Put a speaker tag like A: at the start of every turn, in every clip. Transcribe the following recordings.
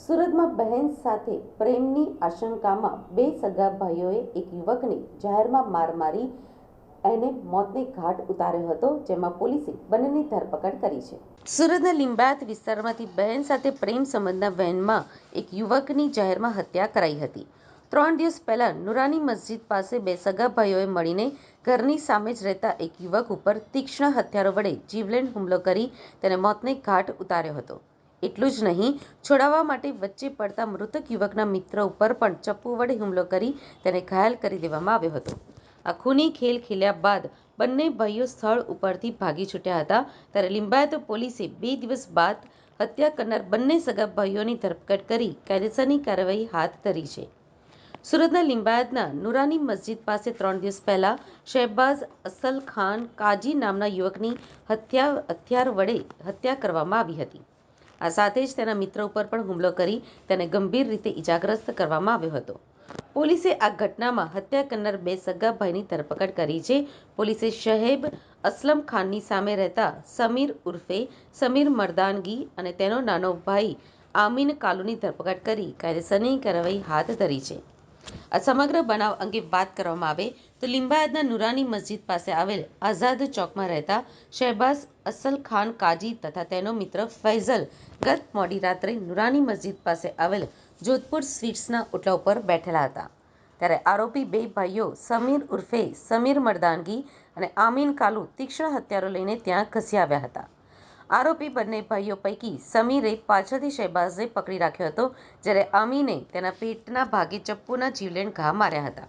A: સુરતમાં બહેન સાથે પ્રેમની આશંકામાં બે સગા ભાઈઓએ એક યુવકને જાહેરમાં માર મારી એને મોતને ઘાટ ઉતાર્યો હતો, જેમાં પોલીસે બંનેની ધરપકડ કરી છે. સુરતના લિંબાયત વિસ્તારમાંથી બહેન સાથે પ્રેમ સંબંધના વહેમમાં એક યુવકની જાહેરમાં હત્યા કરાઈ હતી. 3 દિવસ પહેલા નુરાની મસ્જિદ પાસે બે સગા ભાઈઓએ મળીને ઘરની સામે જ રહેતા એક યુવક ઉપર તીક્ષ્ણ હથિયારો વડે જીવલેણ હુમલો કરી તેને મોતને ઘાટ ઉતાર્યો હતો. એટલું જ નહીં, છોડાવવા માટે વચ્ચે પડતા મૃતક યુવકના મિત્ર ઉપર પણ ચપ્પુ વડે હુમલો કરી તેને ઘાયલ કરી દેવામાં આવ્યો હતો. આ ખૂની ખેલ ખેલ્યા બાદ બંને ભાઈઓ સ્થળ ઉપરથી ભાગી છૂટ્યા હતા. ત્યારે લિંબાયત પોલીસે 2 દિવસ બાદ હત્યા કરનાર બંને સગા ભાઈઓની ધરપકડ કરી કાયદેસરની કાર્યવાહી હાથ ધરી છે. સુરતના લિંબાયતના નુરાની મસ્જિદ પાસે 3 દિવસ પહેલા શહેબાઝ અસલ ખાન કાજી નામના યુવકની હથિયાર વડે હત્યા કરવામાં આવી હતી. આ સાથે જ તેના મિત્ર ઉપર પણ હુમલો કરી તેને ગંભીર રીતે ઇજાગ્રસ્ત કરવામાં આવ્યો હતો. પોલીસે આ ઘટનામાં હત્યા કરનાર બે સગા ભાઈની ધરપકડ કરી છે. પોલીસે શહેબ અસલમ ખાનની સામે રહેતા સમીર ઉર્ફે સમીર મર્દાનગી અને તેનો નાનો ભાઈ આમીન કાલુની ધરપકડ કરી કાયદેસરની કાર્યવાહી હાથ ધરી છે. આ સમગ્ર બનાવ અંગે વાત કરવામાં આવે તો લિંબાયતના નુરાની મસ્જિદ પાસે આવેલ આઝાદ ચોકમાં રહેતા શહેબાઝ અસલ ખાન કાજી તથા તેનો મિત્ર ફૈઝલ ગત મોડી રાત્રે નુરાની મસ્જિદ પાસે આવેલ જોધપુર સ્વીટ્સના ઓટલા ઉપર બેઠેલા હતા. ત્યારે આરોપી બે ભાઈઓ સમીર ઉર્ફે સમીર મર્દાનગી અને આમીન કાલુ તીક્ષ્ણ હથિયારો લઈને ત્યાં ઘસી આવ્યા હતા. આરોપી બંને ભાઈઓ પૈકી સમીરે પાછળથી શહેબાઝને પકડી રાખ્યો હતો, જ્યારે આમીને તેના પેટના ભાગે ચપ્પુના જીવલેણ ઘા માર્યા હતા.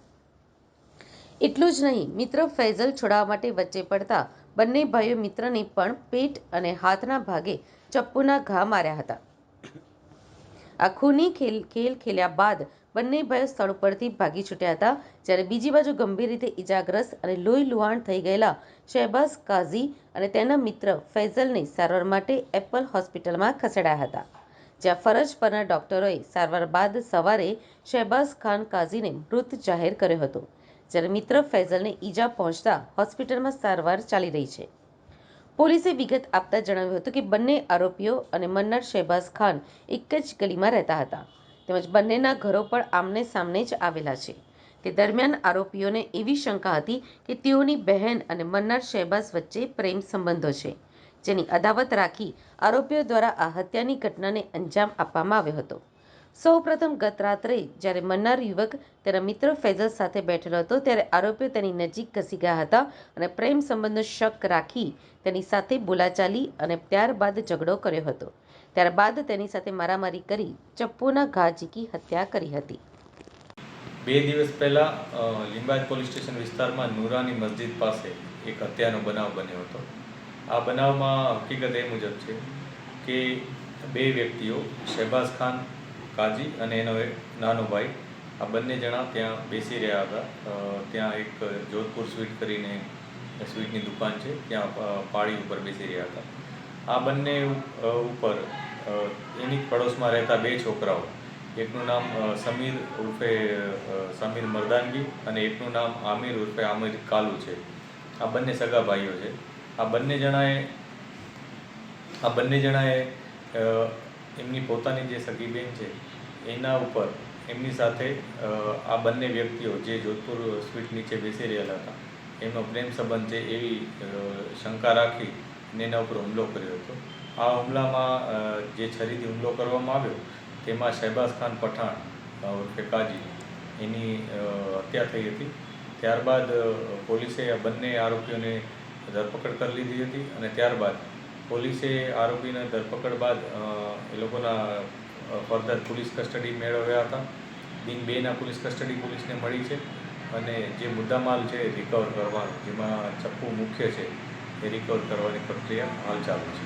A: એટલું જ નહીં, મિત્ર ફૈઝલ છોડાવવા માટે વચ્ચે પડતા બંને ભાઈઓ મિત્રને પણ પેટ અને હાથના ભાગે ચપ્પુના ઘા માર્યા હતા. આ ખૂની ખેલ ખેલ્યા બાદ બંને ભાઈઓ સ્થળ ઉપરથી ભાગી છૂટ્યા હતા. જ્યારે બીજી બાજુ ગંભીર રીતે ઇજાગ્રસ્ત અને લોહી લુહાણ થઈ ગયેલા શહેબાઝ કાઝી અને તેના મિત્ર ફૈઝલને સારવાર માટે એપલ હોસ્પિટલમાં ખસેડાયા હતા, જ્યાં ફરજ પરના ડોક્ટરોએ સારવાર બાદ સવારે શહેબાઝ ખાન કાઝીને મૃત જાહેર કર્યો હતો. જ્યારે મિત્ર ફૈઝલને ઈજા પહોંચતા હોસ્પિટલમાં સારવાર ચાલી રહી છે. પોલીસે વિગત આપતા જણાવ્યું હતું કે બંને આરોપીઓ અને મન્નર શહેબાઝ ખાન એક જ ગલીમાં રહેતા હતા, તેમજ બંનેના ઘરો પણ આમને સામને જ આવેલા છે. તે દરમિયાન આરોપીઓને એવી શંકા હતી કે તેઓની બહેન અને મન્નર શહેબાઝ વચ્ચે પ્રેમ સંબંધો છે, જેની અદાવત રાખી આરોપીઓ દ્વારા આ હત્યાની ઘટનાને અંજામ આપવામાં આવ્યો હતો. સૌપ્રથમ ગત રાત્રે જ્યારે મન્નાર યુવક તેના મિત્ર ફૈઝલ સાથે બેઠેલો હતો, ત્યારે આરોપીઓ તેની નજીક ઘસી ગયા હતા અને પ્રેમ સંબંધનો શક રાખી તેની સાથે બોલાચાલી અને ત્યારબાદ ઝઘડો કર્યો હતો. ત્યારબાદ તેની સાથે મારામારી કરી ચપ્પુના ઘા ઝીકી હત્યા કરી હતી.
B: 2 દિવસ પહેલા લિંબાયત પોલીસ સ્ટેશન વિસ્તારમાં નુરાની મસ્જિદ પાસે એક હત્યાનો બનાવ બન્યો હતો. આ બનાવમાં હકીકત એ મુજબ છે કે બે વ્યક્તિઓ શહેબાઝ ખાન કાજી અને એનો એક નાનો ભાઈ, આ બંને જણા ત્યાં બેસી રહ્યા હતા. ત્યાં એક જોધપુર સ્વીટ કરીને સ્વીટની દુકાન છે, ત્યાં પાળી ઉપર બેસી રહ્યા હતા. આ બંને ઉપર એની પડોશમાં રહેતા બે છોકરાઓ, એકનું નામ સમીર ઉર્ફે સમીર મર્દાનગી અને એકનું નામ આમિર ઉર્ફે આમિર કાલુ છે. આ બંને સગા ભાઈઓ છે. આ બંને જણાએ એમની પોતાની જે સગી બેન છે એના ઉપર એમની સાથે આ બંને વ્યક્તિઓ જે જોધપુર સ્વીટ નીચે બેસી રહેલા હતા એમનો પ્રેમ સંબંધ છે એવી શંકા રાખી એના ઉપર હુમલો કર્યો હતો. આ હુમલામાં જે છરીથી હુમલો કરવામાં આવ્યો તેમાં શહેબાઝ ખાન પઠાણ ઉર્ફે કાજી એની હત્યા થઈ હતી. ત્યારબાદ પોલીસે આ બંને આરોપીઓને ધરપકડ કરી લીધી હતી અને ત્યારબાદ પોલીસે આરોપીને ધરપકડ બાદ એ લોકોના ફર્ધર પોલીસ કસ્ટડી મેળવ્યા હતા. દિન 2ના પોલીસ કસ્ટડી પોલીસને મળી છે અને જે મુદ્દામાલ છે રિકવર કરવાનો, જેમાં ચપ્પુ મુખ્ય છે, એ રિકવર કરવાની પ્રક્રિયા હાલ ચાલુ છે.